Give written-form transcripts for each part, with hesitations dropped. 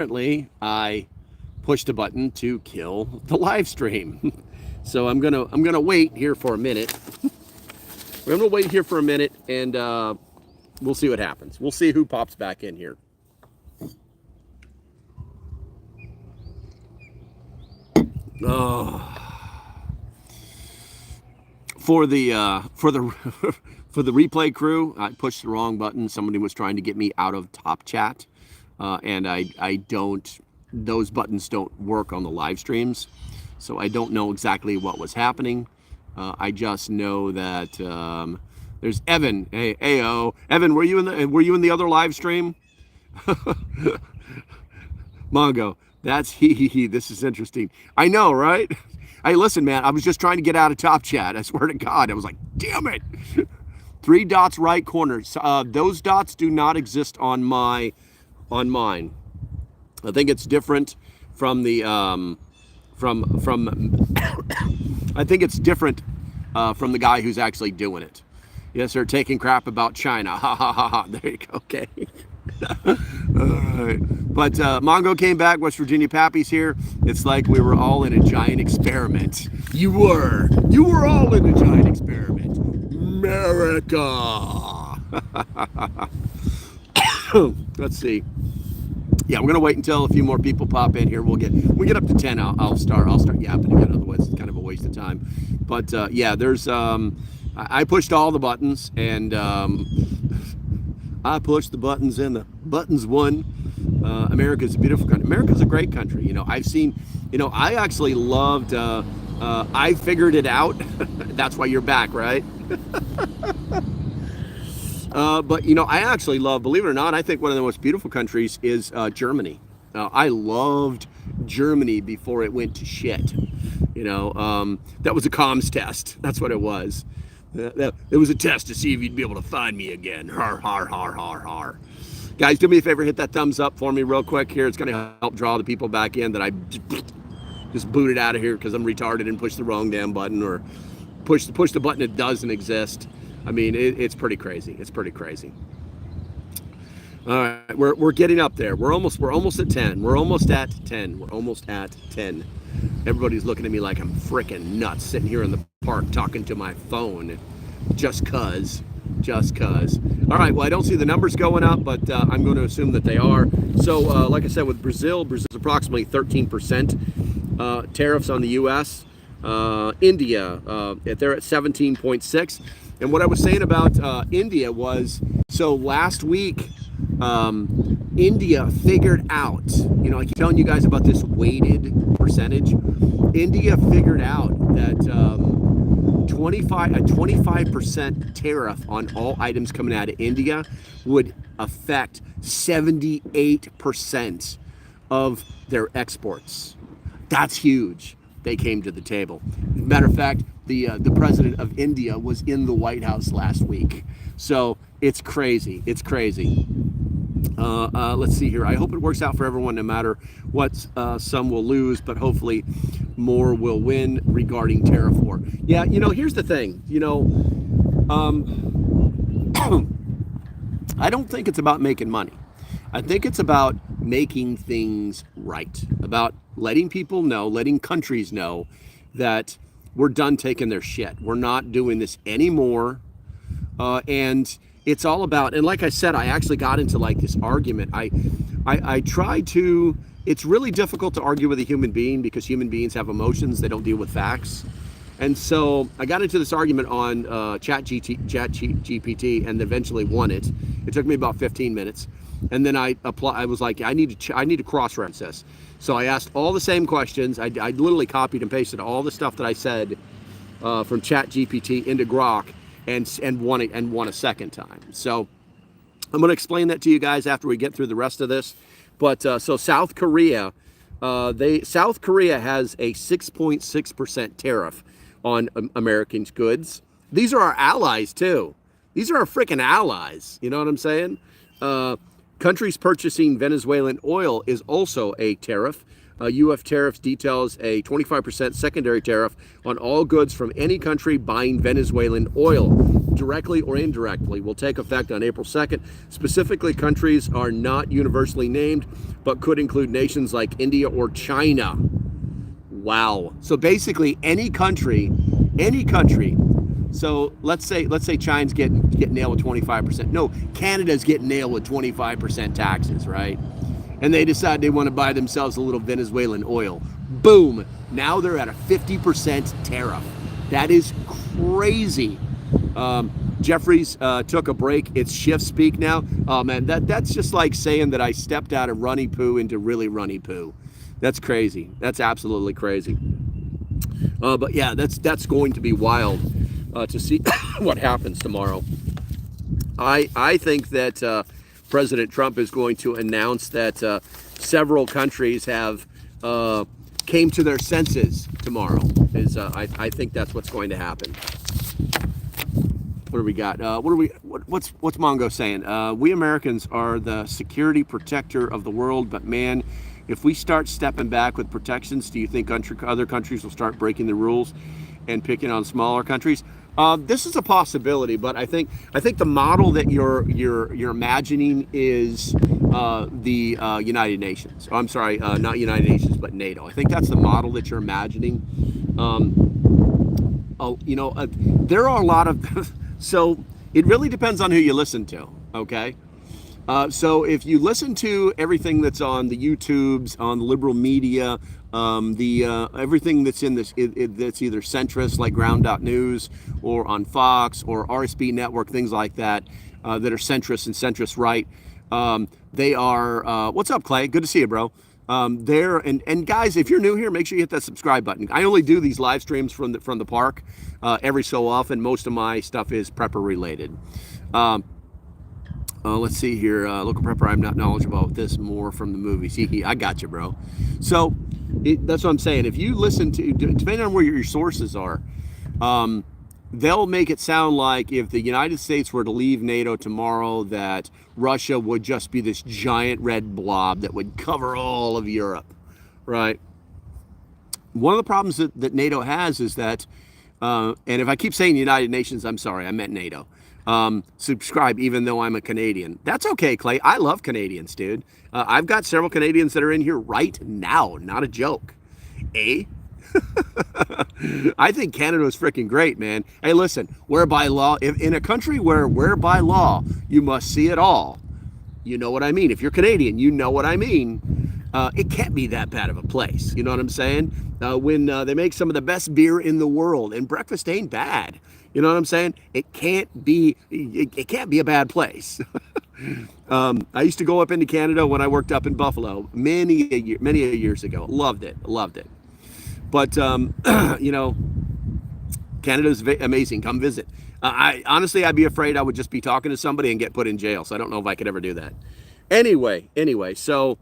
apparently I pushed a button to kill the live stream. So I'm gonna wait here for a minute. We're gonna wait here for a minute, and we'll see what happens. We'll see who pops back in here. Oh. For the for the replay crew, I pushed the wrong button. Somebody was trying to get me out of top chat, and I don't. Those buttons don't work on the live streams, so I don't know exactly what was happening. I just know that there's Evan. Hey, Ayo, Evan, were you in the other live stream? Mongo, that's he. This is interesting. I know, right? Hey, listen, man, I was just trying to get out of top chat. I swear to God, I was like, damn it. 3 dots right corner. Those dots do not exist on mine. I think it's different from the I think it's different from the guy who's actually doing it. Yes, they're taking crap about China. Ha ha ha ha. There you go. Okay. All right. But Mongo came back. West Virginia Pappy's here. It's like we were all in a giant experiment. You were all in a giant experiment. America. Let's see. Yeah, we're gonna wait until a few more people pop in here. We get up to 10. I'll start yapping again. Otherwise, it's kind of a waste of time. But yeah, there's I pushed all the buttons, and I pushed the buttons, and the buttons won. America's a beautiful country. America's a great country. You know, I've seen. You know, I actually loved. I figured it out. That's why you're back, right? But you know, I actually love, believe it or not, I think one of the most beautiful countries is Germany. I loved Germany before it went to shit. You know, that was a comms test. That's what it was. It was a test to see if you'd be able to find me again. Har, har, har, har, har. Guys, do me a favor, hit that thumbs up for me real quick here. It's going to help draw the people back in that I just booted out of here because I'm retarded and pushed the wrong damn button, or push the button that doesn't exist. I mean, it's pretty crazy. It's pretty crazy. All right, we're getting up there. We're almost at 10. We're almost at 10. We're almost at 10. Everybody's looking at me like I'm freaking nuts, sitting here in the park talking to my phone, just cause. All right. Well, I don't see the numbers going up, but I'm going to assume that they are. So, like I said, with Brazil's approximately 13% tariffs on the U.S. India, they're at 17.6. And what I was saying about India was, so last week, India figured out, you know, I keep telling you guys about this weighted percentage. India figured out that a 25% tariff on all items coming out of India would affect 78% of their exports. That's huge. They came to the table. Matter of fact, the president of India was in the White House last week. So it's crazy. It's crazy. Let's see here. I hope it works out for everyone, no matter what. Some will lose, but hopefully more will win regarding tariff war. Yeah, you know, here's the thing. You know, I don't think it's about making money. I think it's about making things right, about letting people know, letting countries know that we're done taking their shit. We're not doing this anymore. And it's all about, and like I said, I actually got into like this argument. I try to, it's really difficult to argue with a human being because human beings have emotions. They don't deal with facts. And so I got into this argument on ChatGPT and eventually won it. It took me about 15 minutes. And then I was like, I need to cross-reference this. So I asked all the same questions. I literally copied and pasted all the stuff that I said from ChatGPT into Grok and won a second time. So I'm going to explain that to you guys after we get through the rest of this. But so South Korea has a 6.6% tariff on American goods. These are our allies too. These are our freaking allies. You know what I'm saying? Countries purchasing Venezuelan oil is also a tariff. UF Tariffs details a 25% secondary tariff on all goods from any country buying Venezuelan oil. directly or indirectly, will take effect on April 2nd. Specifically, countries are not universally named, but could include nations like India or China. Wow. So basically, any country. So let's say China's getting nailed with 25%. No, Canada's getting nailed with 25% taxes, right? And they decide they want to buy themselves a little Venezuelan oil. Boom. Now they're at a 50% tariff. That is crazy. Jeffries took a break. It's shift speak now. Oh man, that's just like saying that I stepped out of runny poo into really runny poo. That's crazy. That's absolutely crazy. But yeah, that's going to be wild to see what happens tomorrow. I think that President Trump is going to announce that several countries have came to their senses tomorrow. I think that's what's going to happen. What do we got? What's Mongo saying? We Americans are the security protector of the world, but man, if we start stepping back with protections, do you think other countries will start breaking the rules and picking on smaller countries? This is a possibility, but I think the model that you're imagining is the United Nations. Oh, I'm sorry, not United Nations, but NATO. I think that's the model that you're imagining. There are a lot of so it really depends on who you listen to. Okay. So if you listen to everything that's on the YouTubes, on the liberal media, everything that's in this, that's either centrist like Ground.News or on Fox or RSB Network, things like that, that are centrist and centrist right, they are, what's up, Clay? Good to see you, bro. There and guys, if you're new here, make sure you hit that subscribe button. I only do these live streams from the park every so often. Most of my stuff is prepper related. Let's see here. Local prepper, I'm not knowledgeable about this, more from the movies. I got you, bro. So that's what I'm saying. If you listen to, depending on where your sources are, they'll make it sound like if the United States were to leave NATO tomorrow, that Russia would just be this giant red blob that would cover all of Europe, right? One of the problems that NATO has is that, and if I keep saying United Nations, I'm sorry, I meant NATO. Subscribe even though I'm a Canadian. That's okay, Clay. I love Canadians, dude. I've got several Canadians that are in here right now. Not a joke. Eh? I think Canada is freaking great, man. Hey, listen, whereby law, if in a country whereby law, you must see it all. You know what I mean? If you're Canadian, you know what I mean. It can't be that bad of a place. You know what I'm saying? When they make some of the best beer in the world, and breakfast ain't bad. You know what I'm saying? It can't be a bad place. I used to go up into Canada when I worked up in Buffalo many years ago. Loved it. But Canada's amazing. Come visit. Honestly, I'd be afraid I would just be talking to somebody and get put in jail. So I don't know if I could ever do that. Anyway. So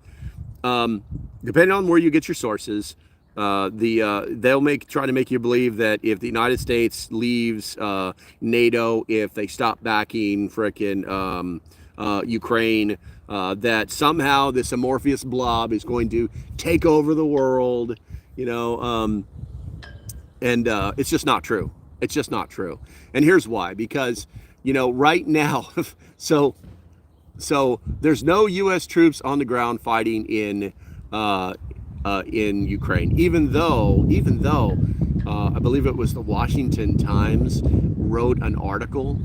depending on where you get your sources, they'll try to make you believe that if the United States leaves NATO, if they stop backing frickin' Ukraine, that somehow this amorphous blob is going to take over the world, and it's just not true. It's just not true. And here's why, because, right now, so there's no U.S. troops on the ground fighting in Ukraine, even though I believe it was the Washington Times wrote an article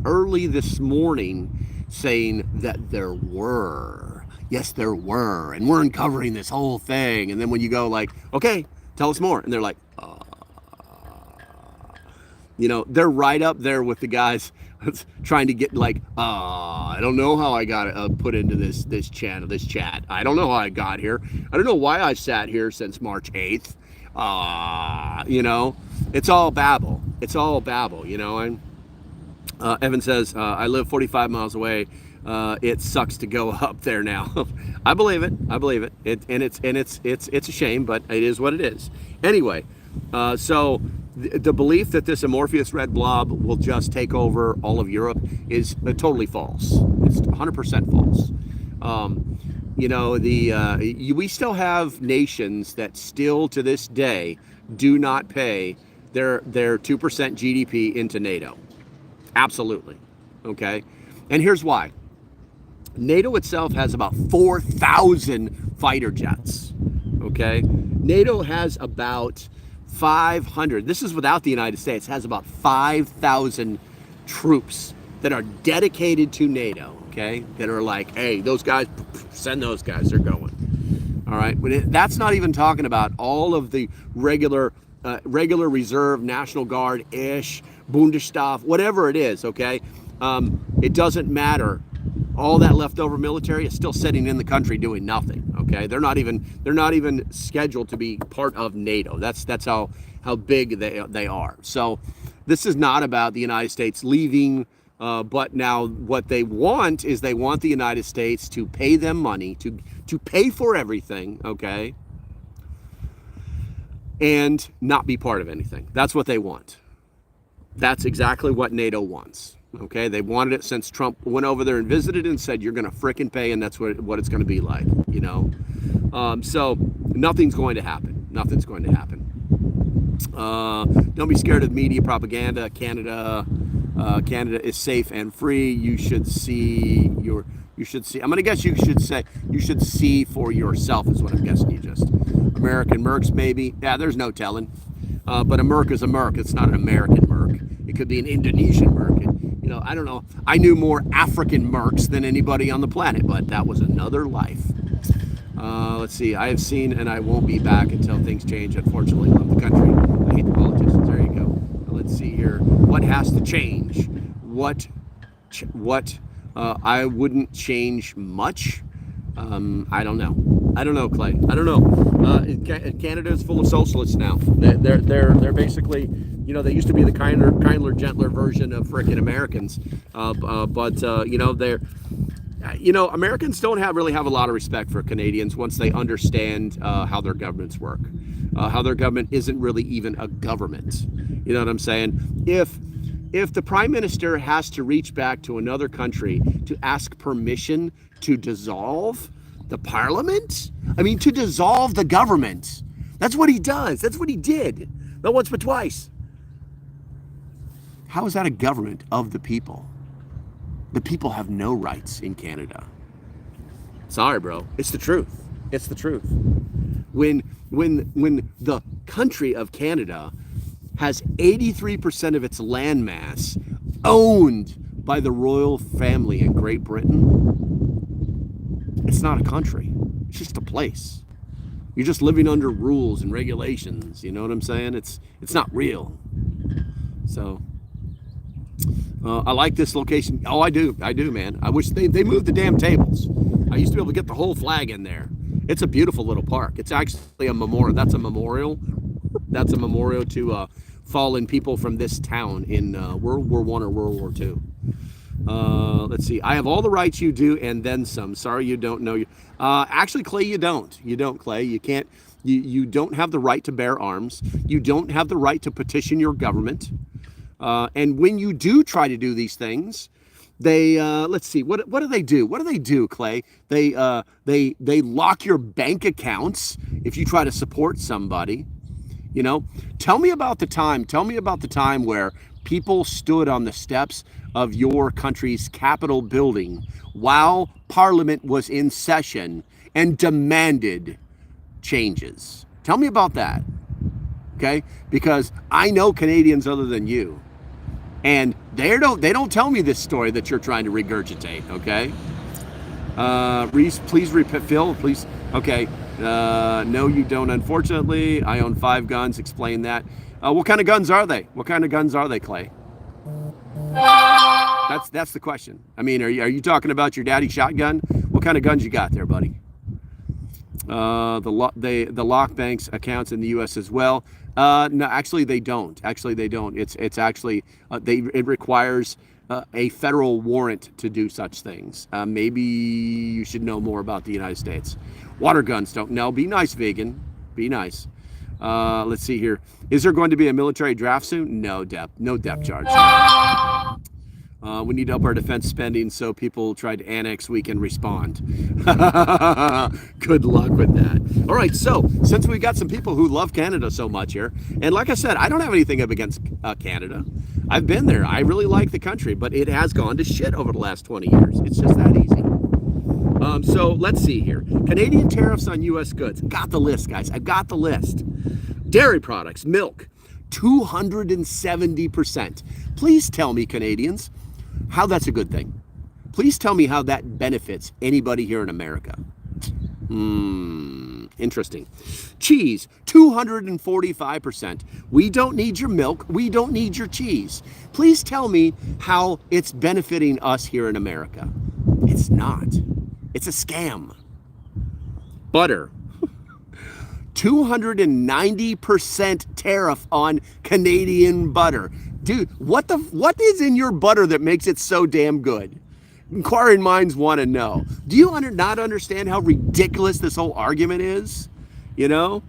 early this morning saying that there were, and we're uncovering this whole thing. And then when you go like, okay, tell us more, and they're like, they're right up there with the guys trying to get like, I don't know how I got put into this chat. I don't know how I got here. I don't know why I sat here since March 8th. It's all babble. And Evan says, I live 45 miles away. It sucks to go up there now. I believe it. It's a shame, but it is what it is. Anyway, so the belief that this amorphous red blob will just take over all of Europe is totally false. It's 100% false. We still have nations that still to this day do not pay their 2% GDP into NATO. Absolutely. Okay. And here's why. NATO itself has about 4,000 fighter jets. Okay. NATO has about 500. This is without the United States. Has about 5,000 troops that are dedicated to NATO. Okay. That are like, hey, those guys, send those guys. They're going. All right. But that's not even talking about all of the regular reserve, National Guard-ish, Bundesstaff, whatever it is, okay? It doesn't matter. All that leftover military is still sitting in the country doing nothing, okay? They're not even scheduled to be part of NATO. That's how big they are. So this is not about the United States leaving, but now what they want is they want the United States to pay them money, to pay for everything, okay? And not be part of anything. That's what they want. That's exactly what NATO wants. Okay, they wanted it since Trump went over there and visited and said, you're going to frickin' pay, and that's what it's going to be like, you know. So nothing's going to happen. Nothing's going to happen. Don't be scared of media propaganda. Canada is safe and free. You should see. I'm going to guess you should see for yourself is what I'm guessing you just. American mercs, maybe. Yeah, there's no telling. But a merc is a merc. It's not an American merc. It could be an Indonesian merc. I don't know. I knew more African mercs than anybody on the planet, but that was another life. Let's see. I have seen and I won't be back until things change. Unfortunately, love the country. I hate the politicians. There you go. Let's see here. What has to change? What? I wouldn't change much. I don't know. I don't know, Clay. I don't know. Canada is full of socialists now. They're basically, they used to be the kinder, gentler version of frickin' Americans. Americans don't really have a lot of respect for Canadians once they understand how their governments work. How their government isn't really even a government. You know what I'm saying? If the prime minister has to reach back to another country to ask permission to dissolve the parliament, to dissolve the government, that's what he does. That's what he did. Not once but twice. How is that a government of the people? The people have no rights in Canada. Sorry, bro. It's the truth. It's the truth. When the country of Canada has 83% of its landmass owned by the royal family in Great Britain, it's not a country. It's just a place. You're just living under rules and regulations. You know what I'm saying? It's not real. So I like this location. Oh, I do, man. I wish they moved the damn tables. I used to be able to get the whole flag in there. It's a beautiful little park. It's actually a memorial. That's a memorial. That's a memorial to fallen people from this town in World War I or World War II. Let's see. I have all the rights you do and then some. Sorry you don't know. Actually, Clay, you don't. You don't, Clay. You can't. You don't have the right to bear arms. You don't have the right to petition your government. And when you do try to do these things, they let's see. What do they do? What do they do, Clay? They lock your bank accounts if you try to support somebody. Tell me about the time where people stood on the steps of your country's Capitol building while Parliament was in session and demanded changes. Tell me about that, okay? Because I know Canadians other than you, and they don't tell me this story that you're trying to regurgitate, okay? Reese, please Phil, please. Okay. No, you don't. Unfortunately, I own 5 guns. Explain that. What kind of guns are they? What kind of guns are they, Clay? That's the question. Are you talking about your daddy's shotgun? What kind of guns you got there, buddy? The lock banks accounts in the U.S. as well. No, actually they don't. It's actually it requires a federal warrant to do such things. Maybe you should know more about the United States. Water guns don't. No, be nice, vegan. Be nice. Let's see here. Is there going to be a military draft soon? No depth charge. We need to up our defense spending so people try to annex, we can respond. Good luck with that. All right, so since we got some people who love Canada so much here, and like I said, I don't have anything up against Canada. I've been there. I really like the country, but it has gone to shit over the last 20 years. It's just that easy. So let's see here. Canadian tariffs on U.S. goods. Got the list, guys. I've got the list. Dairy products, milk, 270%. Please tell me, Canadians, how that's a good thing. Please tell me how that benefits anybody here in America. Interesting. Cheese, 245%. We don't need your milk. We don't need your cheese. Please tell me how it's benefiting us here in America. It's not. It's a scam. Butter, 290% tariff on Canadian butter. Dude, what is in your butter that makes it so damn good? Inquiring minds want to know. Do you not understand how ridiculous this whole argument is? You know?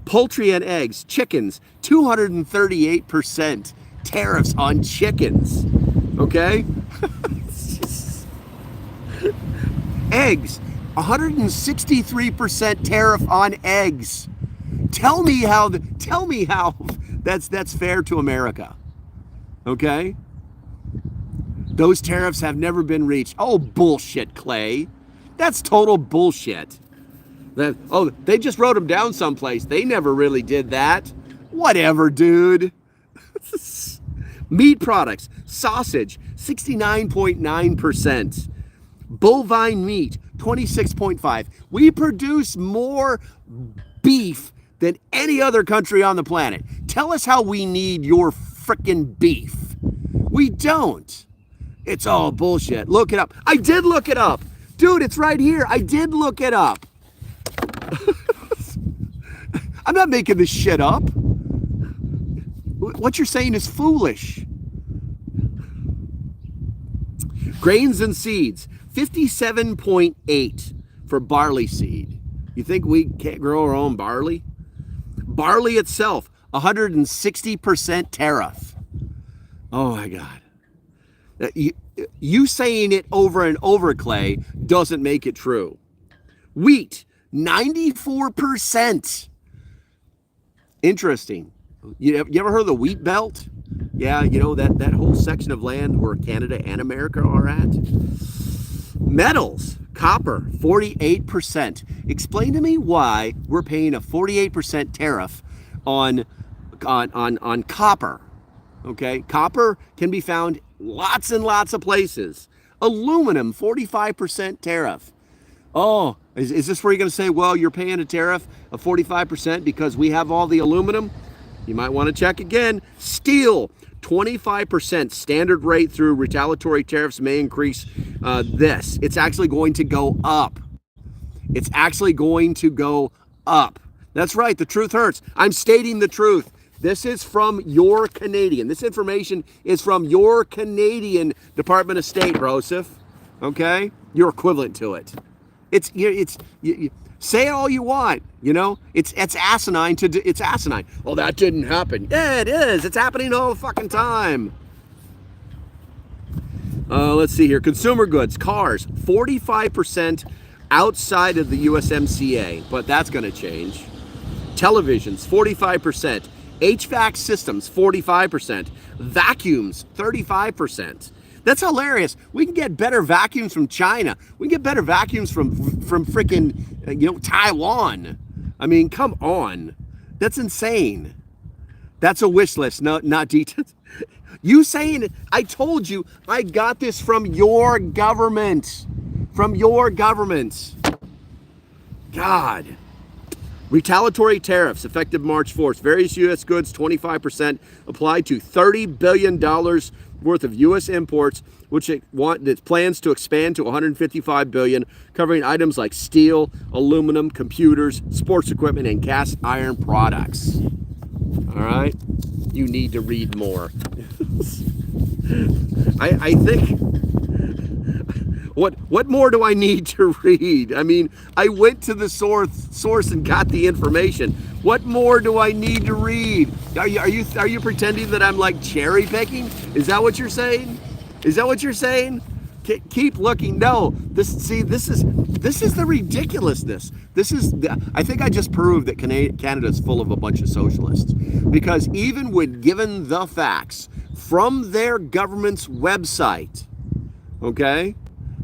Poultry and eggs, chickens, 238% tariffs on chickens. Okay? Eggs, 163% tariff on eggs. Tell me how that's fair to America. Okay? Those tariffs have never been reached. Oh, bullshit, Clay. That's total bullshit. They just wrote them down someplace. They never really did that. Whatever, dude. Meat products, sausage, 69.9%. Bovine meat, 26.5%. We produce more beef than any other country on the planet. Tell us how we need your frickin' beef. We don't. It's all bullshit. Look it up. I did look it up. Dude, it's right here. I did look it up. I'm not making this shit up. What you're saying is foolish. Grains and seeds, 57.8 for barley seed. You think we can't grow our own barley? Barley itself, 160% tariff. Oh my God. You saying it over and over, Clay, doesn't make it true. Wheat, 94%. Interesting. You ever heard of the wheat belt? Yeah, you know, that whole section of land where Canada and America are at. Metals, copper, 48%. Explain to me why we're paying a 48% tariff on copper. Okay, copper can be found lots and lots of places. Aluminum, 45% tariff. Oh, is this where you're going to say, well, you're paying a tariff of 45% because we have all the aluminum? You might want to check again. Steel, 25% standard rate through retaliatory tariffs may increase this. It's actually going to go up. It's actually going to go up. That's right. The truth hurts. I'm stating the truth. This is from your Canadian. This information is from your Canadian Department of State, Broseph. Okay? You're equivalent to it. Say it all you want, you know? It's asinine it's asinine. Well, that didn't happen. Yeah, it is. It's happening all the fucking time. Let's see here. Consumer goods, cars, 45% outside of the USMCA, but that's going to change. Televisions, 45%. HVAC systems, 45%. Vacuums, 35%. That's hilarious. We can get better vacuums from China. We can get better vacuums from freaking, Taiwan. I mean, come on. That's insane. That's a wish list, not details. You saying it, I told you, I got this from your government. From your government. God. Retaliatory tariffs effective March 4th. Various U.S. goods, 25%, applied to $30 billion worth of U.S. imports, which it plans to expand to $155 billion, covering items like steel, aluminum, computers, sports equipment, and cast iron products. All right? You need to read more. I think What more do I need to read? I mean, I went to the source and got the information. What more do I need to read? Are you pretending that I'm like cherry picking? Is that what you're saying? Is that what you're saying? Keep looking. No, this is the ridiculousness. I think I just proved that Canada is full of a bunch of socialists, because even when given the facts from their government's website, okay,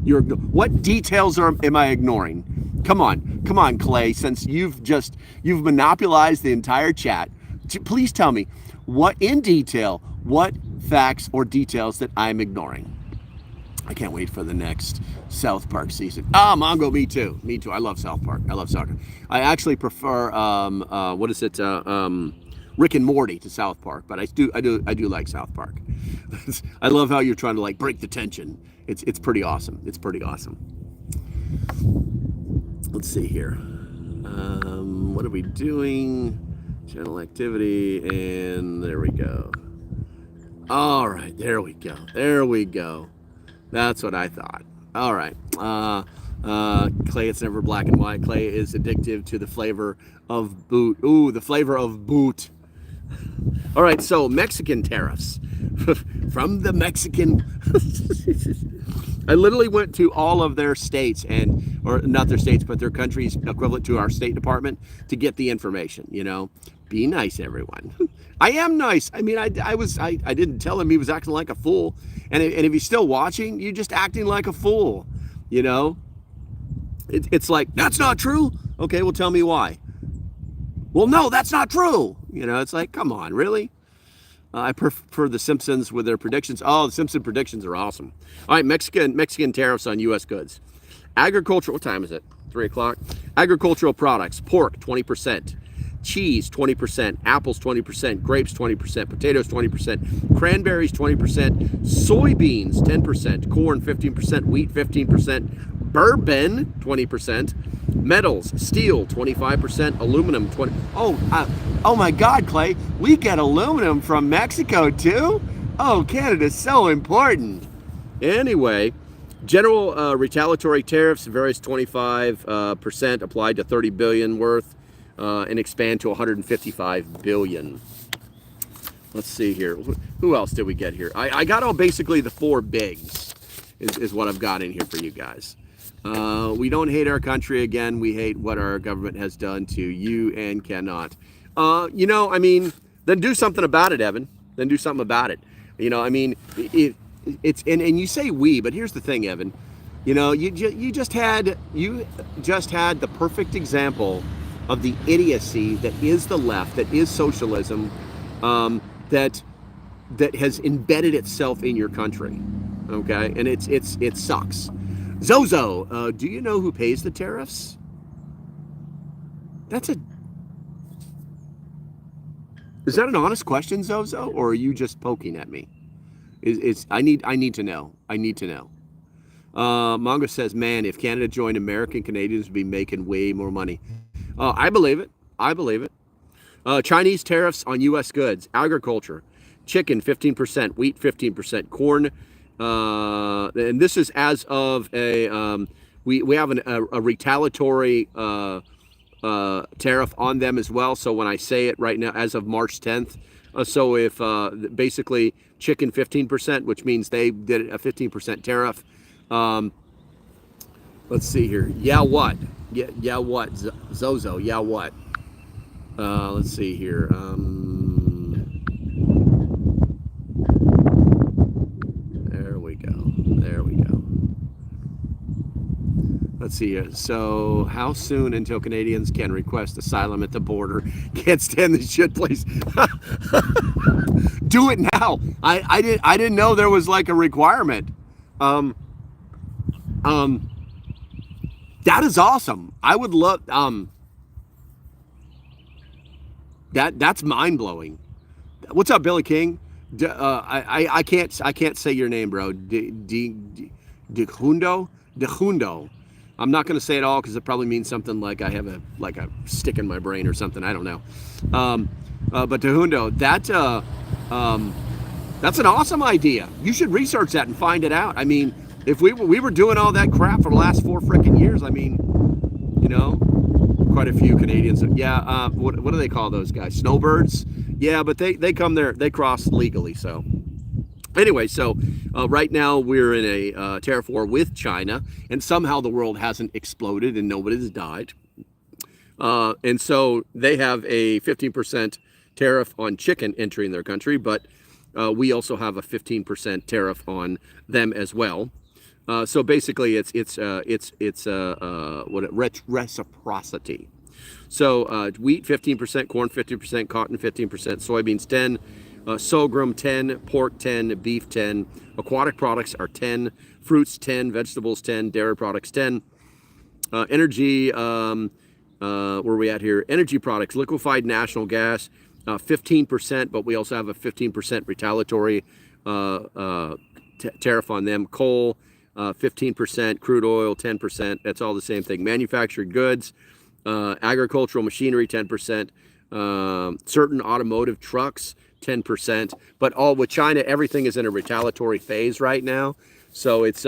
what details am I ignoring? Come on, Clay. Since you've monopolized the entire chat, please tell me what facts or details that I'm ignoring. I can't wait for the next South Park season. Mongo, me too. I love South Park. I love soccer. I actually prefer Rick and Morty to South Park, but I do like South Park. I love how you're trying to like break the tension. It's pretty awesome. It's pretty awesome. Let's see here. What are we doing? Channel activity, and there we go. All right, there we go. That's what I thought. All right. Clay, it's never black and white. Clay is addictive to the flavor of boot. Ooh, the flavor of boot. All right, so Mexican tariffs. From the Mexican... I literally went to all of their states, or not their states, but their countries equivalent to our State Department to get the information, Be nice, everyone. I am nice. I mean, I didn't tell him he was acting like a fool. And if he's still watching, you're just acting like a fool, It's like, that's not true. Okay, well, tell me why. Well, no, that's not true. It's like, come on, really? I prefer the Simpsons with their predictions. Oh, the Simpson predictions are awesome. All right, Mexican tariffs on U.S. goods. Agricultural, what time is it? 3 o'clock. Agricultural products, pork, 20%. Cheese, 20%. Apples, 20%. Grapes, 20%. Potatoes, 20%. Cranberries, 20%. Soybeans, 10%. Corn, 15%. Wheat, 15%. Bourbon, 20%. Metals, steel, 25%. Aluminum, 20%. Oh my God, Clay, we get aluminum from Mexico too? Oh, Canada's so important. Anyway, general retaliatory tariffs, various 25% applied to 30 billion worth, and expand to 155 billion. Let's see here. Who else did we get here? I got basically the 4 bigs is what I've got in here for you guys. We don't hate our country. Again, we hate what our government has done to you and cannot. Then do something about it, Evan. Then do something about it. It's and you say we, but here's the thing, Evan. You just had the perfect example of the idiocy that is the left, that is socialism, that has embedded itself in your country. Okay, and it sucks. Zozo, do you know who pays the tariffs? Is that an honest question, Zozo, or are you just poking at me? I need to know. Mongo says, man, if Canada joined, American Canadians would be making way more money. I believe it. Chinese tariffs on U.S. goods, agriculture, chicken 15%, wheat 15%, corn. And this is as of we have a retaliatory tariff on them as well. So when I say it right now, as of March 10th, so if basically chicken 15%, which means they did a 15% tariff. Let's see here. Yeah, what? Yeah, what? Zozo. Yeah, what? Let's see here. There we go. Let's see. So, how soon until Canadians can request asylum at the border? Can't stand this shit, please. Do it now. I didn't know there was like a requirement. That is awesome. I would love. That's mind blowing. What's up, Billy King? I can't say your name, bro. Dejundo. I'm not going to say it all because it probably means something like I have a stick in my brain or something. I don't know. But Dejundo, that's an awesome idea. You should research that and find it out. I mean, If we were doing all that crap for the last 4 freaking years, I mean, you know, quite a few Canadians. Yeah, what do they call those guys? Snowbirds? Yeah, but they come there, they cross legally. So anyway, so right now we're in a tariff war with China, and somehow the world hasn't exploded and nobody's died. And so they have a 15% tariff on chicken entering their country, but we also have a 15% tariff on them as well. So basically, it's reciprocity. So wheat 15%, corn 15%, cotton 15%, soybeans 10, sorghum 10, pork 10, beef 10, aquatic products are 10, fruits 10, vegetables 10, dairy products 10, energy. Where are we at here? Energy products, liquefied natural gas 15%, but we also have a 15% retaliatory tariff on them. Coal 15%, crude oil 10%. That's all the same thing. Manufactured goods, agricultural machinery 10%, certain automotive trucks 10%. But all with China, everything is in a retaliatory phase right now. So it's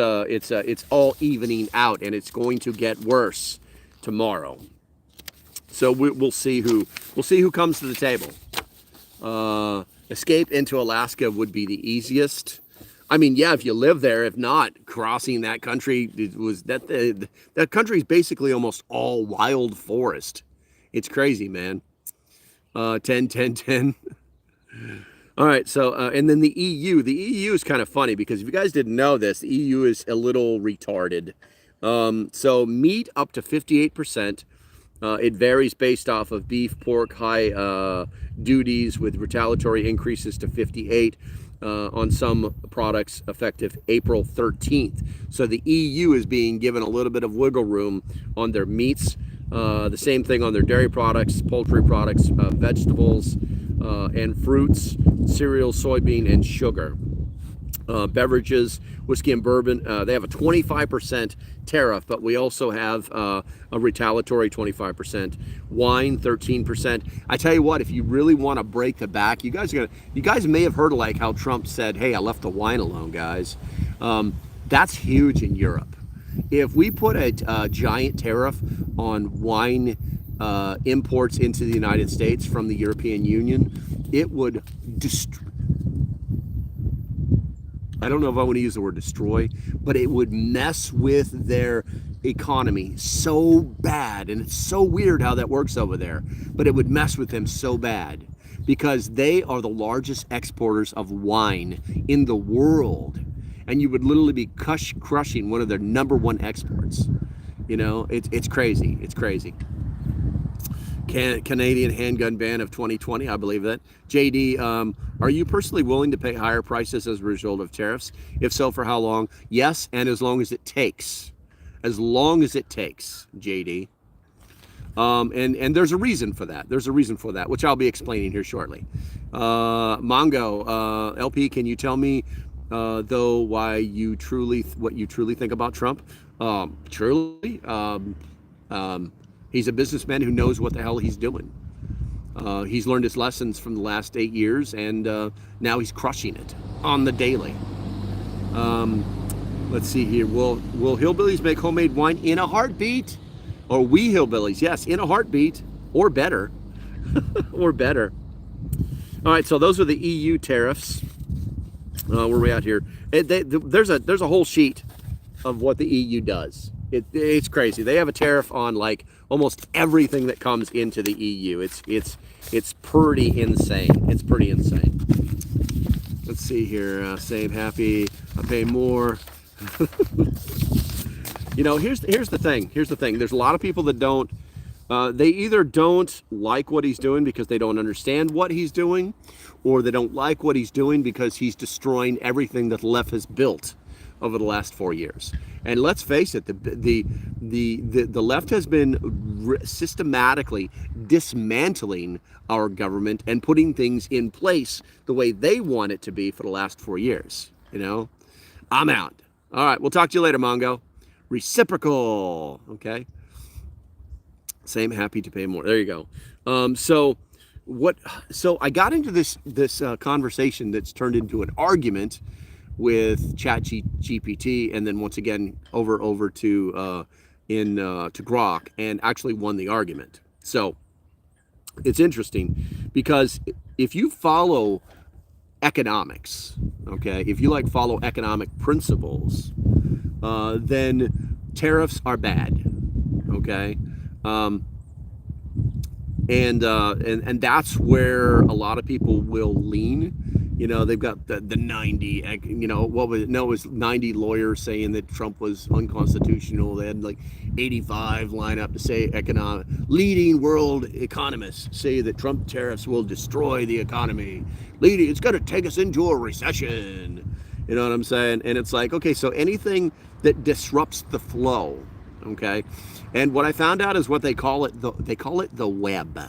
all evening out, and it's going to get worse tomorrow. So we'll see who comes to the table. Escape into Alaska would be the easiest. I mean, yeah, if you live there. If not, crossing that country, that country is basically almost all wild forest. It's crazy, man. 10, 10, 10. All right, so and then the EU. The EU is kind of funny because if you guys didn't know this, the EU is a little retarded. So meat up to 58%. It varies based off of beef, pork, high duties with retaliatory increases to 58 on some products effective April 13th. So the EU is being given a little bit of wiggle room on their meats. The same thing on their dairy products, poultry products, vegetables, and fruits, cereals, soybean, and sugar. Beverages, whiskey and bourbon, they have a 25% tariff, but we also have a retaliatory 25%. Wine, 13%. I tell you what, if you really want to break the back, you guys may have heard like how Trump said, "Hey, I left the wine alone, guys." That's huge in Europe. If we put a giant tariff on wine imports into the United States from the European Union, it would I don't know if I want to use the word destroy, but it would mess with their economy so bad. And it's so weird how that works over there, but it would mess with them so bad because they are the largest exporters of wine in the world. And you would literally be crushing one of their #1 exports. You know, it's crazy. It's crazy. Canadian handgun ban of 2020, I believe that. JD, are you personally willing to pay higher prices as a result of tariffs? If so, for how long? Yes, and as long as it takes. As long as it takes, JD. And there's a reason for that. There's a reason for that, which I'll be explaining here shortly. Mongo, LP, can you tell me, though, what you truly think about Trump? Truly? He's a businessman who knows what the hell he's doing. He's learned his lessons from the last 8 years, and now he's crushing it on the daily. Let's see here. Will hillbillies make homemade wine in a heartbeat? Or we hillbillies? Yes, in a heartbeat, or better, or better. All right, so those are the EU tariffs. Where are we at here? There's a whole sheet of what the EU does. It's crazy. They have a tariff on like almost everything that comes into the EU. It's pretty insane. It's pretty insane. Let's see here. Save happy. I pay more. You know, here's the thing. Here's the thing. There's a lot of people that don't. They either don't like what he's doing because they don't understand what he's doing, or they don't like what he's doing because he's destroying everything that the left has built over the last 4 years. And let's face it, the left has been systematically dismantling our government and putting things in place the way they want it to be for the last 4 years. You know, I'm out. All right, we'll talk to you later, Mongo. Reciprocal. Okay. Same, happy to pay more. There you go. So I got into this conversation that's turned into an argument with GPT, and then once again over to to Grok, and actually won the argument. So it's interesting because if you follow economics, okay, if you follow economic principles, then tariffs are bad, okay, and that's where a lot of people will lean. They've got the 90, what was it? No, it was 90 lawyers saying that Trump was unconstitutional. They had 85 line up to say leading world economists say that Trump tariffs will destroy the economy. It's going to take us into a recession. You know what I'm saying? And it's okay, so anything that disrupts the flow, okay? And what I found out is what they call it the web.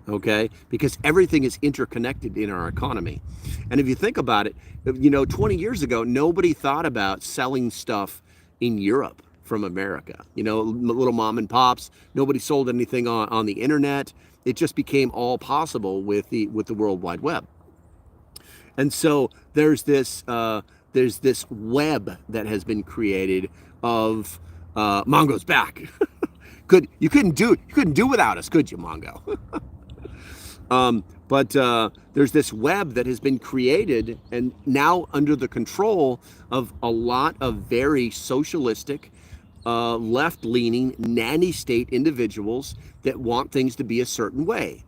Okay, because everything is interconnected in our economy. And if you think about it, 20 years ago, nobody thought about selling stuff in Europe from America. Little mom and pops, nobody sold anything on the internet. It just became all possible with the World Wide Web. And so there's this web that has been created of Mongo's back. You couldn't do without us, could you, Mongo? But there's this web that has been created and now under the control of a lot of very socialistic, left-leaning, nanny state individuals that want things to be a certain way.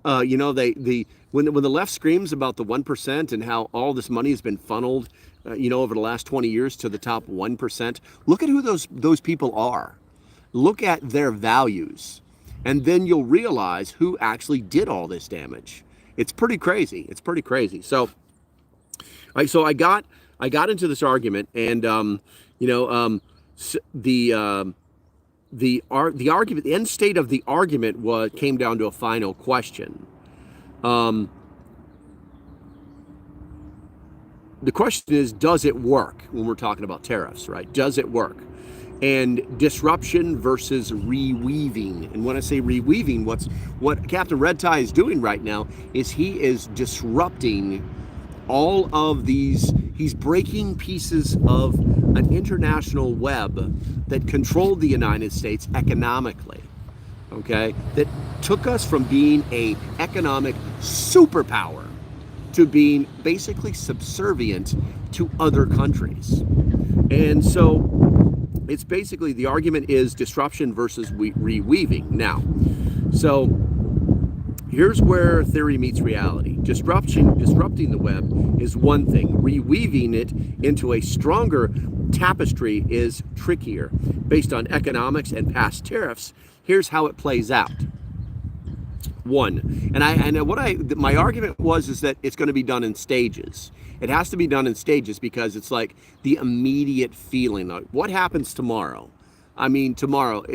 When the left screams about the 1% and how all this money has been funneled, over the last 20 years to the top 1%, look at who those people are. Look at their values. And then you'll realize who actually did all this damage. It's pretty crazy. So I got into this argument, and the argument, the end state of the argument came down to a final question. The question is, does it work when we're talking about tariffs, right? Does it work? And disruption versus reweaving. And when I say reweaving, what Captain Red Tie is doing right now is he is disrupting all of these. He's breaking pieces of an international web that controlled the United States economically, okay? That took us from being an economic superpower to being basically subservient to other countries. And so it's basically, the argument is disruption versus reweaving. Now, so here's where theory meets reality. Disrupting the web is one thing. Reweaving it into a stronger tapestry is trickier. Based on economics and past tariffs, here's how it plays out. One, my argument is that it's going to be done in stages. It has to be done in stages because it's the immediate feeling. What happens tomorrow? I mean, tomorrow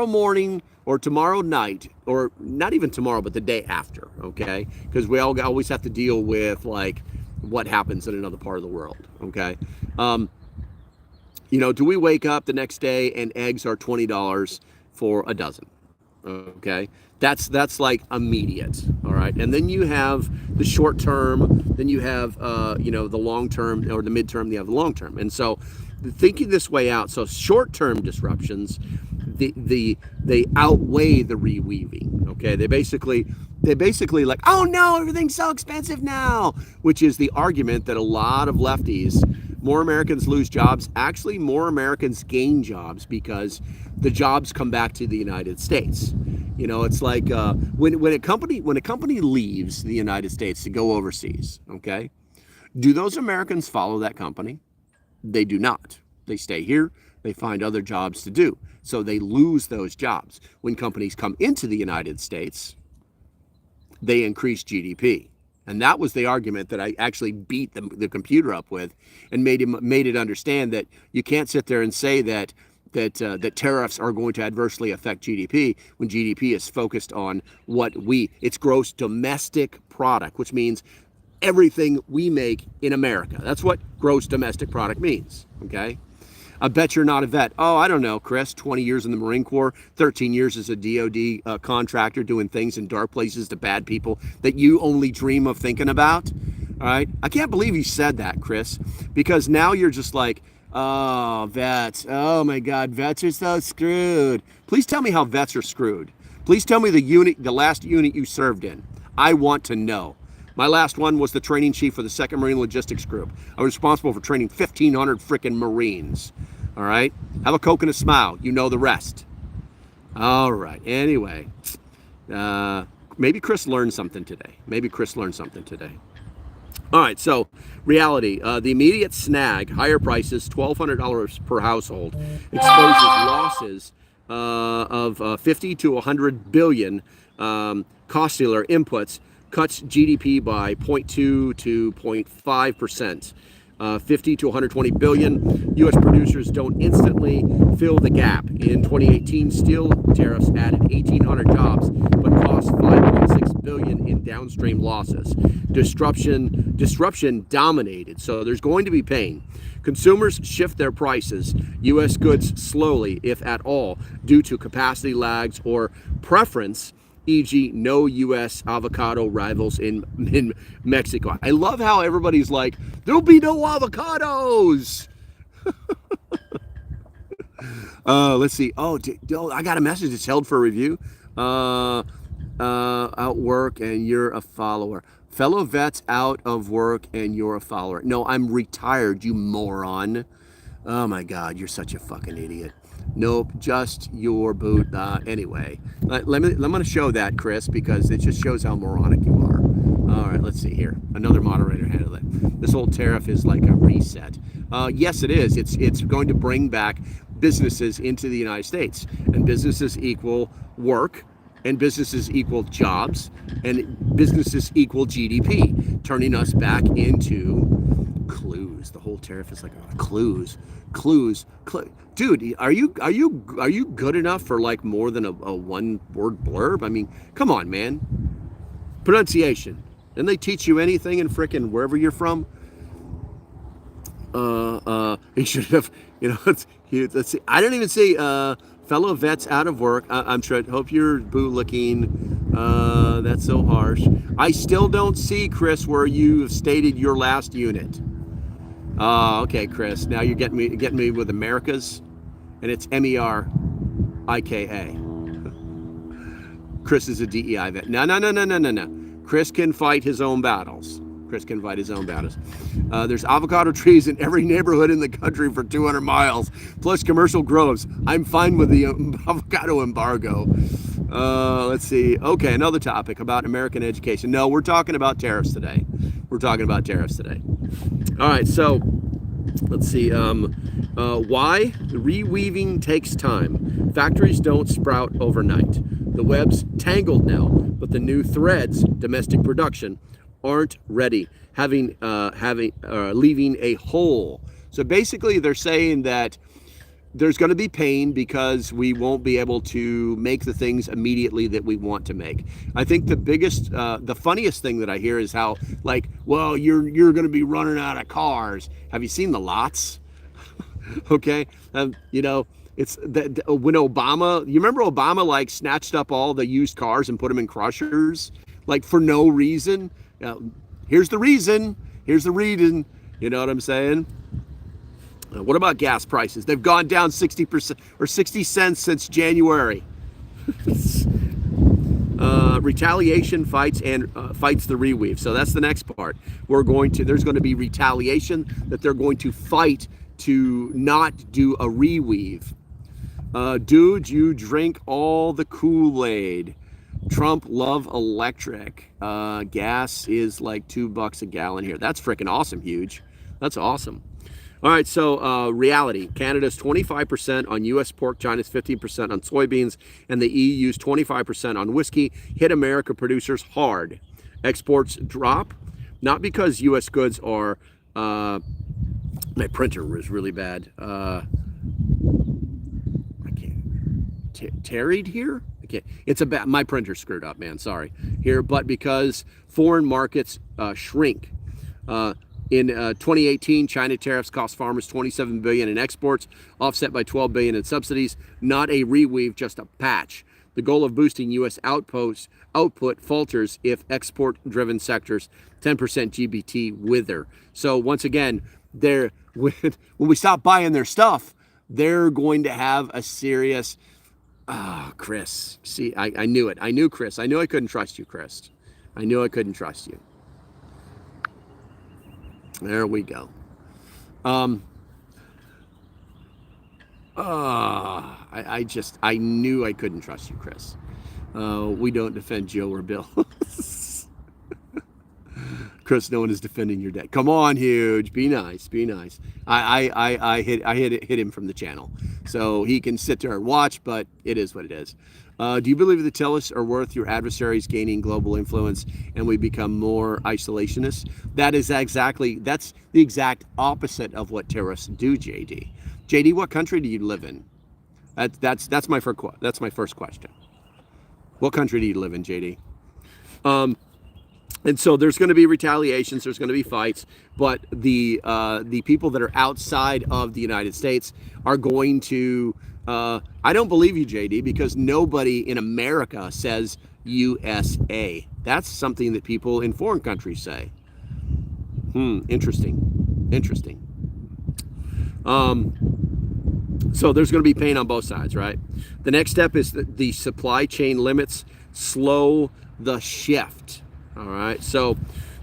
morning or tomorrow night, or not even tomorrow, but the day after, okay? Because we always have to deal with what happens in another part of the world, okay? Do we wake up the next day and eggs are $20 for a dozen? Okay, that's immediate. All right, and then you have the short term, then you have the long term, or the midterm, you have the long term. And so thinking this way out, so short term disruptions, they outweigh the reweaving. Okay, they basically oh no, everything's so expensive now, which is the argument that a lot of lefties, more Americans lose jobs. Actually, more Americans gain jobs because the jobs come back to the United States. It's when a company leaves the United States to go overseas, okay? Do those Americans follow that company? They do not. They stay here. They find other jobs to do. So they lose those jobs. When companies come into the United States, they increase GDP. And that was the argument that I actually beat the computer up with, and made it understand that you can't sit there and say that tariffs are going to adversely affect GDP when GDP is focused on it's gross domestic product, which means everything we make in America. That's what gross domestic product means, okay? I bet you're not a vet. Oh, I don't know, Chris, 20 years in the Marine Corps, 13 years as a DOD contractor doing things in dark places to bad people that you only dream of thinking about. All right. I can't believe you said that, Chris, because now you're just like, oh, vets. Oh my God, vets are so screwed. Please tell me how vets are screwed. Please tell me the last unit you served in. I want to know. My last one was the training chief for the 2nd Marine Logistics Group. I was responsible for training 1,500 freaking Marines. All right. Have a Coke and a smile. You know the rest. All right. Anyway, maybe Chris learned something today. All right, so reality. The immediate snag, higher prices, $1,200 per household, exposes losses of 50 to 100 billion cost dealer inputs, cuts GDP by 0.2 to 0.5%. 50 to 120 billion. U.S. producers don't instantly fill the gap. In 2018, steel tariffs added 1,800 jobs, but cost 5.6 billion in downstream losses. Disruption dominated, so there's going to be pain. Consumers shift their prices. U.S. goods slowly, if at all, due to capacity lags or preference, e.g. no U.S. avocado rivals in Mexico. I love how everybody's like, there'll be no avocados. Let's see. Oh, I got a message that's held for review. Out work and you're a follower. Fellow vets out of work and you're a follower. No, I'm retired, you moron. Oh my God, you're such a fucking idiot. Nope, just your boot. Anyway, I'm going to show that, Chris, because it just shows how moronic you are. All right, let's see here. Another moderator handled it. This whole tariff is like a reset. Yes, it is. It's going to bring back businesses into the United States, and businesses equal work, and businesses equal jobs, and businesses equal GDP, turning us back into clues. The whole tariff is like clues. Dude, are you good enough for like more than a one word blurb? I mean, come on, man. Pronunciation. Didn't they teach you anything in frickin' wherever you're from? You should have, let's see. I didn't even see fellow vets out of work. I'm sure. Hope you're boo looking. That's so harsh. I still don't see, Chris, where you stated your last unit. Okay, Chris. Now you're getting me with Americas, and it's Merika. Chris is a DEI vet. No. Chris can fight his own battles. There's avocado trees in every neighborhood in the country for 200 miles, plus commercial groves. I'm fine with the avocado embargo. Let's see. Okay, another topic about American education. No, we're talking about tariffs today. All right, so let's see. Why? Reweaving takes time. Factories don't sprout overnight. The web's tangled now, but the new threads, domestic production, aren't ready, leaving a hole. So basically they're saying that there's going to be pain because we won't be able to make the things immediately that we want to make. I think the funniest thing that I hear is how, like, well, you're going to be running out of cars. Have you seen the lots? Okay. It's that when Obama, you remember Obama like snatched up all the used cars and put them in crushers, like for no reason. Here's the reason. You know what I'm saying? What about gas prices? They've gone down 60% or 60 cents since January. Retaliation fights the reweave. So that's the next part. There's going to be retaliation that they're going to fight to not do a reweave. Dude, you drink all the Kool-Aid. Trump love electric. Gas is like $2 a gallon here. That's freaking awesome, huge. That's awesome. All right, so reality. Canada's 25% on U.S. pork, China's 15% on soybeans, and the EU's 25% on whiskey hit America producers hard. Exports drop, not because U.S. goods are... my printer was really bad. I can't... Tarried here? Okay, my printer screwed up, man. Sorry. Here, but because foreign markets shrink. In 2018, China tariffs cost farmers $27 billion in exports, offset by $12 billion in subsidies. Not a reweave, just a patch. The goal of boosting U.S. output falters if export-driven sectors, 10% GBT wither. So once again, when we stop buying their stuff, they're going to have a serious... Chris. See, I knew it. I knew Chris. I knew I couldn't trust you, Chris. I knew I couldn't trust you. There we go. I knew I couldn't trust you, Chris. We don't defend Joe or Bill. Chris, no one is defending your dad. Come on, Huge. Be nice. Be nice. I hit him from the channel, so he can sit there and watch. But it is what it is. Do you believe the tariffs are worth your adversaries gaining global influence and we become more isolationist? That's the exact opposite of what tariffs do, JD. JD, what country do you live in? That's my first question. What country do you live in, JD? And so there's going to be retaliations, there's going to be fights, but the people that are outside of the United States are going to, I don't believe you, JD, because nobody in America says USA. That's something that people in foreign countries say. Interesting. So there's going to be pain on both sides, right? The next step is that the supply chain limits slow the shift. All right, so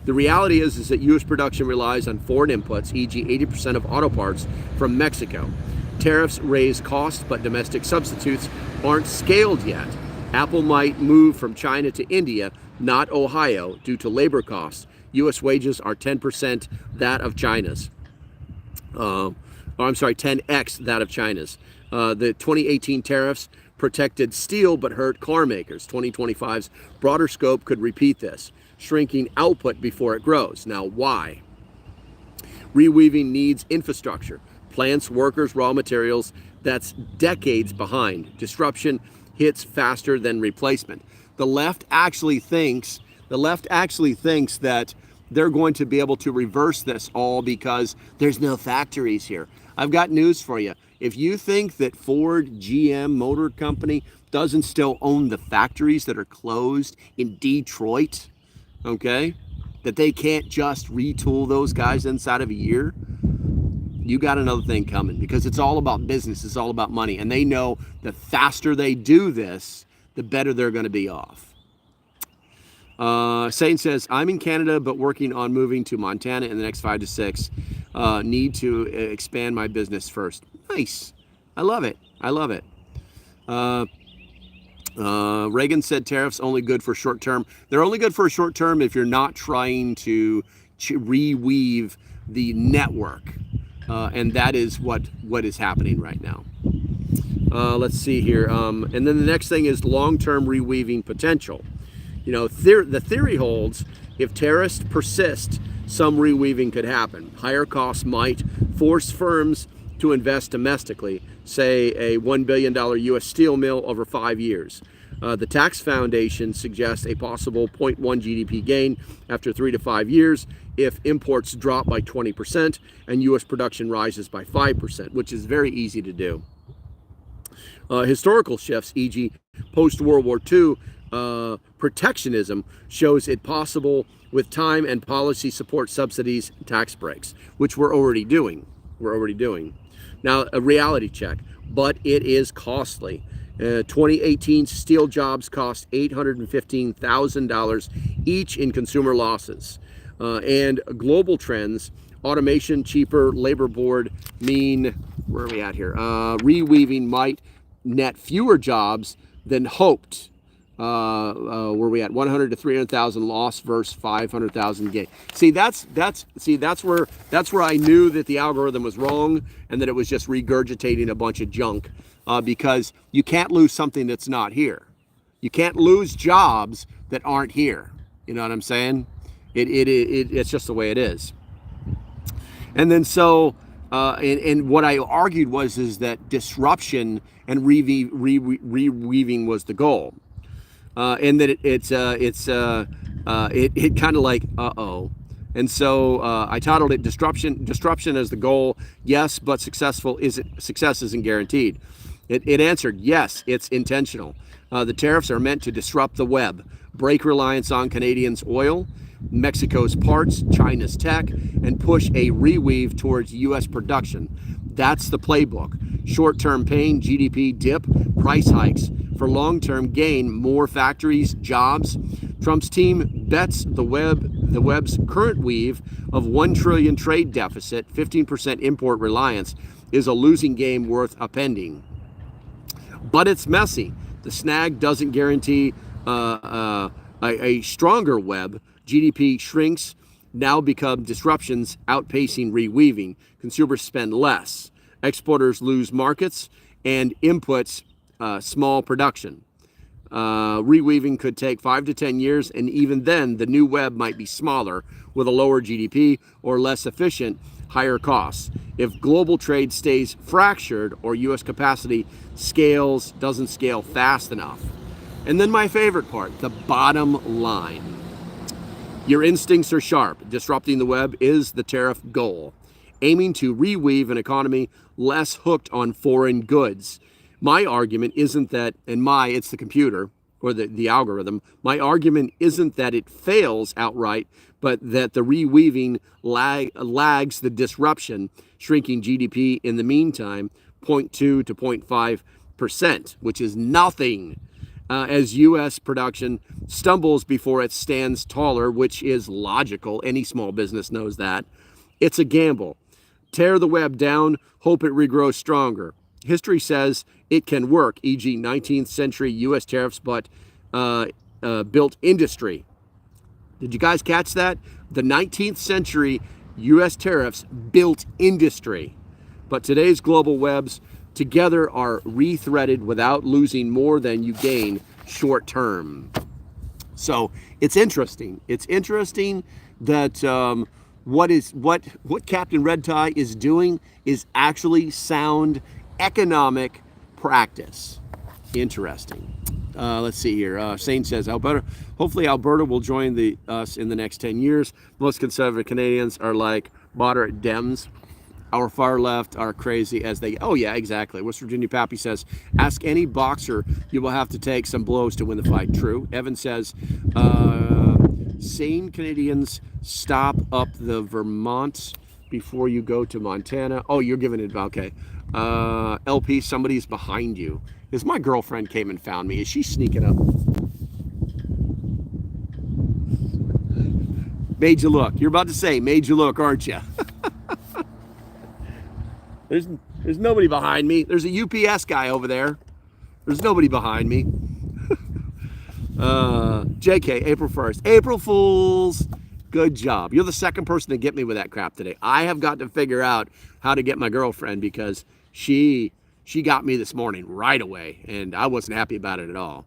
the reality is that U.S. production relies on foreign inputs, e.g. 80% of auto parts from Mexico. Tariffs raise costs, but domestic substitutes aren't scaled yet. Apple might move from China to India, not Ohio, due to labor costs. U.S. wages are 10% that of China's. 10x that of China's. The 2018 tariffs protected steel but hurt car makers. 2025's broader scope could repeat this, shrinking output before it grows. Now, why? Reweaving needs infrastructure, plants, workers, raw materials. That's decades behind. Disruption hits faster than replacement. The left actually thinks that they're going to be able to reverse this all because there's no factories here. I've got news for you. If you think that Ford, GM, Motor Company doesn't still own the factories that are closed in Detroit, okay, that they can't just retool those guys inside of a year, you got another thing coming, because it's all about business, it's all about money, and they know the faster they do this, the better they're going to be off. Satan says, I'm in Canada but working on moving to Montana in the next 5 to 6. Need to expand my business first. Nice. I love it. Reagan said tariffs only good for short term. They're only good for a short term if you're not trying to reweave the network. And that is what is happening right now. Let's see here. And then the next thing is long-term reweaving potential. You know, the theory holds if tariffs persist, some reweaving could happen. Higher costs might force firms to invest domestically, say a $1 billion U.S. steel mill over 5 years. The Tax Foundation suggests a possible 0.1 GDP gain after 3 to 5 years if imports drop by 20% and U.S. production rises by 5%, which is very easy to do. Historical shifts, e.g. post-World War II, protectionism shows it possible with time and policy support, subsidies, tax breaks, which we're already doing. Now, a reality check, but it is costly. 2018 steel jobs cost $815,000 each in consumer losses. And global trends, automation, cheaper labor board mean, where are we at here? Reweaving might net fewer jobs than hoped. Where are we at? 100 to 300,000 loss versus 500,000 gain. See, that's where I knew that the algorithm was wrong and that it was just regurgitating a bunch of junk, because you can't lose something that's not here. You can't lose jobs that aren't here. You know what I'm saying? It's just the way it is. And then so, and what I argued is that disruption and reweaving was the goal. And that it kind of like, and so I titled it disruption as the goal. Yes, but success isn't guaranteed. It answered, yes, it's intentional. The tariffs are meant to disrupt the web, break reliance on Canadians' oil, Mexico's parts, China's tech, and push a reweave towards U.S. production. That's the playbook. Short-term pain, GDP dip, price hikes. For long-term gain, more factories, jobs. Trump's team bets the web's current weave of $1 trillion trade deficit, 15% import reliance, is a losing game worth upending. But it's messy. The snag doesn't guarantee a stronger web. GDP shrinks, now become disruptions outpacing reweaving. Consumers spend less. Exporters lose markets and inputs small production. Reweaving could take 5 to 10 years, and even then, the new web might be smaller with a lower GDP or less efficient, higher costs. If global trade stays fractured or U.S. capacity doesn't scale fast enough. And then my favorite part, the bottom line. Your instincts are sharp. Disrupting the web is the tariff goal, aiming to reweave an economy less hooked on foreign goods. My argument isn't that, it's the computer or the algorithm. My argument isn't that it fails outright, but that the reweaving lags the disruption, shrinking GDP in the meantime, 0.2 to 0.5%, which is nothing. As U.S. production stumbles before it stands taller, which is logical. Any small business knows that. It's a gamble. Tear the web down, hope it regrows stronger. History says it can work, e.g. 19th century U.S. tariffs, but built industry. Did you guys catch that? The 19th century U.S. tariffs built industry. But today's global webs together are rethreaded without losing more than you gain short term. So it's interesting. It's interesting that what Captain Red Tie is doing is actually sound economic practice. Interesting. Let's see here. Saint says, hopefully Alberta will join us in the next 10 years. Most conservative Canadians are like moderate Dems. Our far left are crazy as they... Oh, yeah, exactly. West Virginia Pappy says, ask any boxer, you will have to take some blows to win the fight. True. Evan says, sane Canadians stop up the Vermont before you go to Montana. Oh, you're giving it... Okay. LP, somebody's behind you. Because my girlfriend came and found me. Is she sneaking up? Made you look. You're about to say, made you look, aren't you? There's nobody behind me. There's a UPS guy over there. There's nobody behind me. JK, April 1st. April Fools. Good job. You're the second person to get me with that crap today. I have got to figure out how to get my girlfriend because she got me this morning right away, and I wasn't happy about it at all.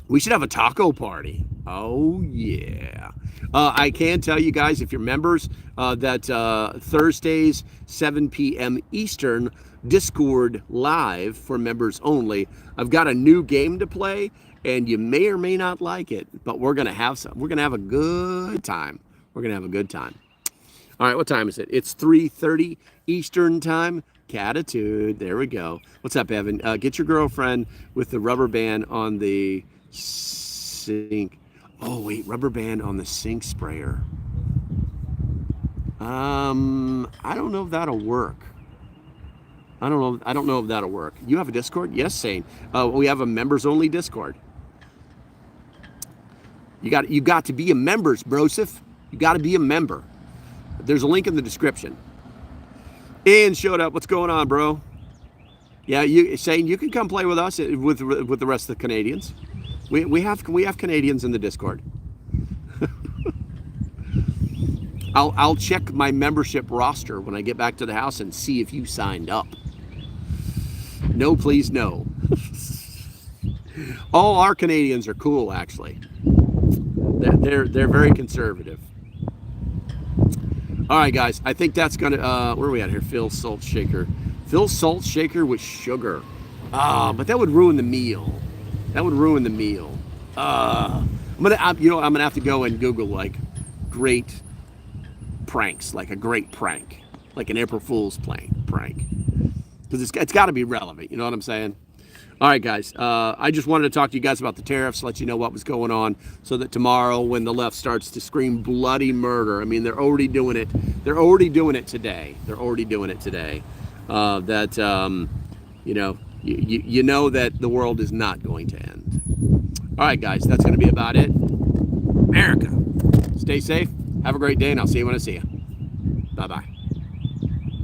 We should have a taco party. Oh, yeah. I can tell you guys, if you're members, that Thursdays, 7 p.m. Eastern, Discord live for members only. I've got a new game to play, and you may or may not like it, but we're going to have some. We're going to have a good time. We're going to have a good time. All right, what time is it? It's 3:30 Eastern time. Catitude. There we go. What's up, Evan? Get your girlfriend with the rubber band on the sink. Oh, wait, rubber band on the sink sprayer. I don't know if that'll work. I don't know if that'll work. You have a Discord? Yes, Sane. We have a members only Discord. You got to be a members, brosif. You got to be a member. There's a link in the description. Ian showed up. What's going on, bro? Yeah, Sane, you can come play with us with the rest of the Canadians. We have Canadians in the Discord. I'll check my membership roster when I get back to the house and see if you signed up. No, please, no. All our Canadians are cool, actually. They're very conservative. All right, guys. I think that's gonna. Where are we at here? Phil Salt Shaker. Phil Salt Shaker with sugar. But that would ruin the meal. That would ruin the meal. I'm gonna have to go and Google like great pranks, like a great prank, like an April Fool's prank, because it's got to be relevant. You know what I'm saying? All right, guys. I just wanted to talk to you guys about the tariffs, let you know what was going on, so that tomorrow, when the left starts to scream bloody murder, I mean, they're already doing it. They're already doing it today. They're already doing it today. You know, you know that the world is not going to end. All right, guys. That's going to be about it. America, stay safe. Have a great day, and I'll see you when I see you. Bye-bye.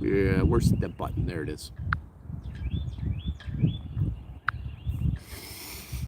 Yeah, where's the button? There it is.